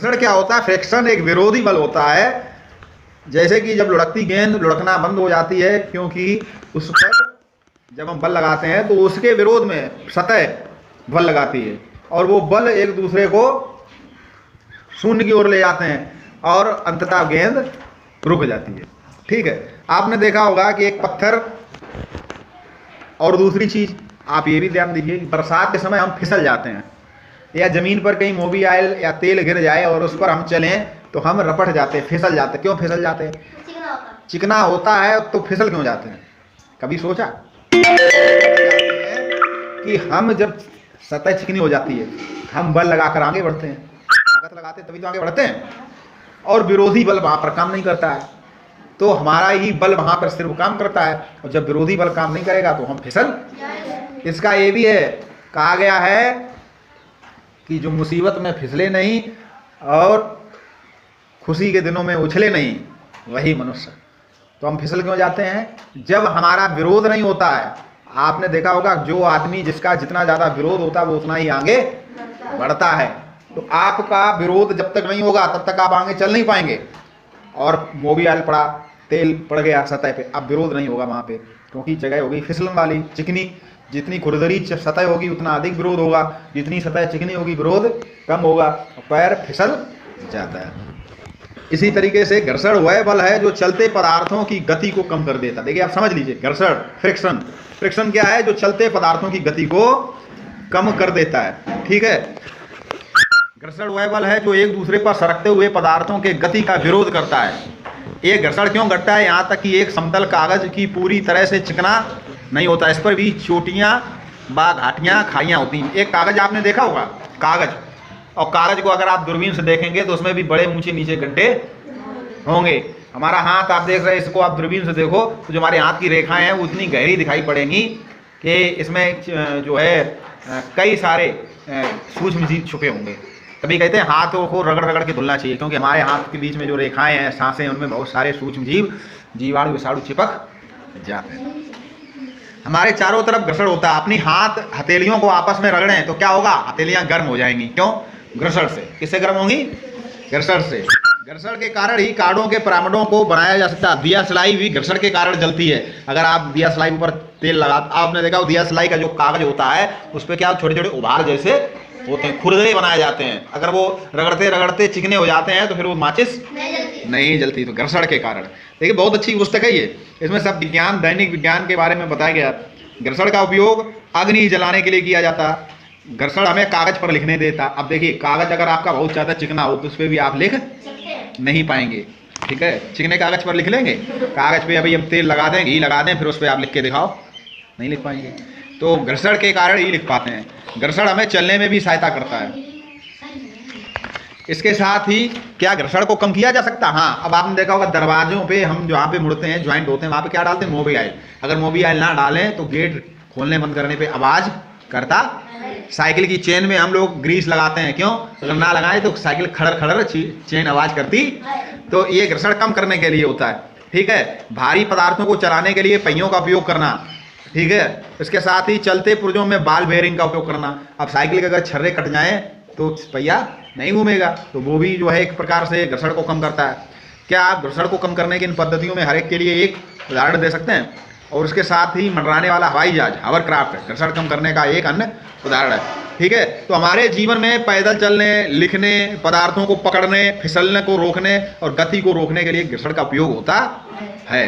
घर्षण क्या होता है? फ्रिक्शन एक विरोधी बल होता है। जैसे कि जब लुढ़कती गेंद लुढ़कना बंद हो जाती है, क्योंकि उस पर जब हम बल लगाते हैं तो उसके विरोध में सतह बल लगाती है और वो बल एक दूसरे को शून्य की ओर ले जाते हैं और अंततः गेंद रुक जाती है। ठीक है, आपने देखा होगा कि एक पत्थर और दूसरी चीज आप ये भी ध्यान दीजिए कि बरसात के समय हम फिसल जाते हैं या जमीन पर कहीं मोबिल या तेल गिर जाए और उस पर हम चलें तो हम रपट जाते हैं, फिसल जाते हैं। क्यों फिसल जाते हैं? चिकना होता है तो फिसल क्यों जाते हैं? कभी सोचा कि हम जब सतह चिकनी हो जाती है हम बल लगाकर आगे बढ़ते हैं, ताकत लगाते हैं तभी तो आगे बढ़ते हैं, और विरोधी बल वहां पर काम नहीं करता है तो हमारा ही बल वहां पर सिर्फ काम करता है, और जब विरोधी बल काम नहीं करेगा तो हम फिसल। इसका ये भी है, कहा गया है कि जो मुसीबत में फिसले नहीं और खुशी के दिनों में उछले नहीं वही मनुष्य। तो हम फिसल क्यों जाते हैं? जब हमारा विरोध नहीं होता है। आपने देखा होगा जो आदमी जिसका जितना ज़्यादा विरोध होता है वो उतना ही आगे बढ़ता है। तो आपका विरोध जब तक नहीं होगा तब तक आप आगे चल नहीं पाएंगे। और मोबिल पड़ा, तेल पड़ गया सतह पे, अब विरोध नहीं होगा वहाँ पे, क्योंकि जगह होगी फिसलन वाली, चिकनी। जितनी खुरदरी सतह होगी उतना अधिक विरोध होगा, जितनी सतह चिकनी होगी विरोध कम होगा, पैर फिसल जाता है। इसी तरीके से घर्षण वह बल है जो चलते पदार्थों की गति को कम कर देता है। देखिए आप समझ लीजिए, घर्षण फ्रिक्शन, फ्रिक्शन क्या है? जो चलते पदार्थों की गति को कम कर देता है। ठीक है, घर्षण वह बल है जो एक दूसरे पर सरकते हुए पदार्थों के गति का विरोध करता है। ये घर्षण क्यों घटता है? यहाँ तक कि एक समतल कागज की पूरी तरह से चिकना नहीं होता, इस पर भी चोटियाँ बा घाटियाँ खाइयाँ होती हैं। एक कागज आपने देखा होगा, कागज, और कागज को अगर आप दूरबीन से देखेंगे तो उसमें भी बड़े ऊंचे नीचे गड्ढे होंगे। हमारा हाथ आप देख रहे हैं, इसको आप दूरबीन से देखो तो जो हमारे हाथ की रेखाएं हैं वो इतनी गहरी दिखाई पड़ेंगी कि इसमें जो है कई सारे सूक्ष्म जीव छुपे होंगे। तभी कहते हैं हाथों को रगड़ रगड़ के धुलना चाहिए, क्योंकि हमारे हाथ के बीच में जो रेखाएं हैं, सांसें, उनमें बहुत सारे सूक्ष्म जीव, जीवाणु, विषाणु चिपक जाते हैं। हमारे चारों तरफ घर्षण होता है। अपनी हाथ हथेलियों को आपस में रगड़ें तो क्या होगा? हथेलियां गर्म हो जाएंगी। क्यों? घर्षण से। किससे गर्म होंगी? घर्षण से। घर्षण के कारण ही कार्डों के पिरामिडों को बनाया जा सकता है। दिया सिलाई भी घर्षण के कारण जलती है। अगर आप दिया सिलाई ऊपर तेल लगा, आपने देखा दिया सिलाई का जो कागज होता है उस पर क्या छोटे छोटे उभार जैसे होते हैं, खुरदरे बनाए जाते हैं। अगर वो रगड़ते रगड़ते चिकने हो जाते हैं तो फिर वो माचिस नहीं जलती, तो घर्षण के कारण। देखिए बहुत अच्छी पुस्तक है ये, इसमें सब विज्ञान, दैनिक विज्ञान के बारे में बताया गया। घर्षण का उपयोग अग्नि जलाने के लिए किया जाता। घर्षण हमें कागज पर लिखने देता। अब देखिए कागज अगर आपका बहुत ज़्यादा चिकना हो तो उस पर भी आप लिख नहीं पाएंगे। ठीक है, चिकने कागज पर लिख लेंगे, कागज पे अभी हम तेल लगा दें, घी लगा दें, फिर उस पर आप लिख के दिखाओ, नहीं लिख पाएंगे। तो घर्षण के कारण ही लिख पाते हैं। घर्षण हमें चलने में भी सहायता करता है। इसके साथ ही क्या घर्षण को कम किया जा सकता? हाँ, अब आपने देखा होगा दरवाजों पे हम जहाँ पे मुड़ते हैं, ज्वाइंट होते हैं, वहाँ पे क्या डालते हैं? मोबिल। अगर मोबिल ना डालें तो गेट खोलने बंद करने पे आवाज़ करता। साइकिल की चेन में हम लोग ग्रीस लगाते हैं, क्यों? अगर ना लगाएं तो साइकिल खड़र खड़र चेन आवाज़ करती। तो ये घर्षण कम करने के लिए होता है। ठीक है, भारी पदार्थों को चलाने के लिए पहियों का उपयोग करना। ठीक है, इसके साथ ही चलते पुर्जों में बाल बेयरिंग का उपयोग करना। अब साइकिल के अगर छर्रे कट जाएं तो पहिया नहीं घूमेगा, तो वो भी जो है एक प्रकार से घर्षण को कम करता है। क्या आप घर्षण को कम करने की इन पद्धतियों में हर एक के लिए एक उदाहरण दे सकते हैं? और उसके साथ ही मंडराने वाला हवाई जहाज, हावरक्राफ्ट, घर्षण कम करने का एक अन्य उदाहरण है। ठीक है, तो हमारे जीवन में पैदल चलने, लिखने, पदार्थों को पकड़ने, फिसलने को रोकने और गति को रोकने के लिए घर्षण का उपयोग होता है।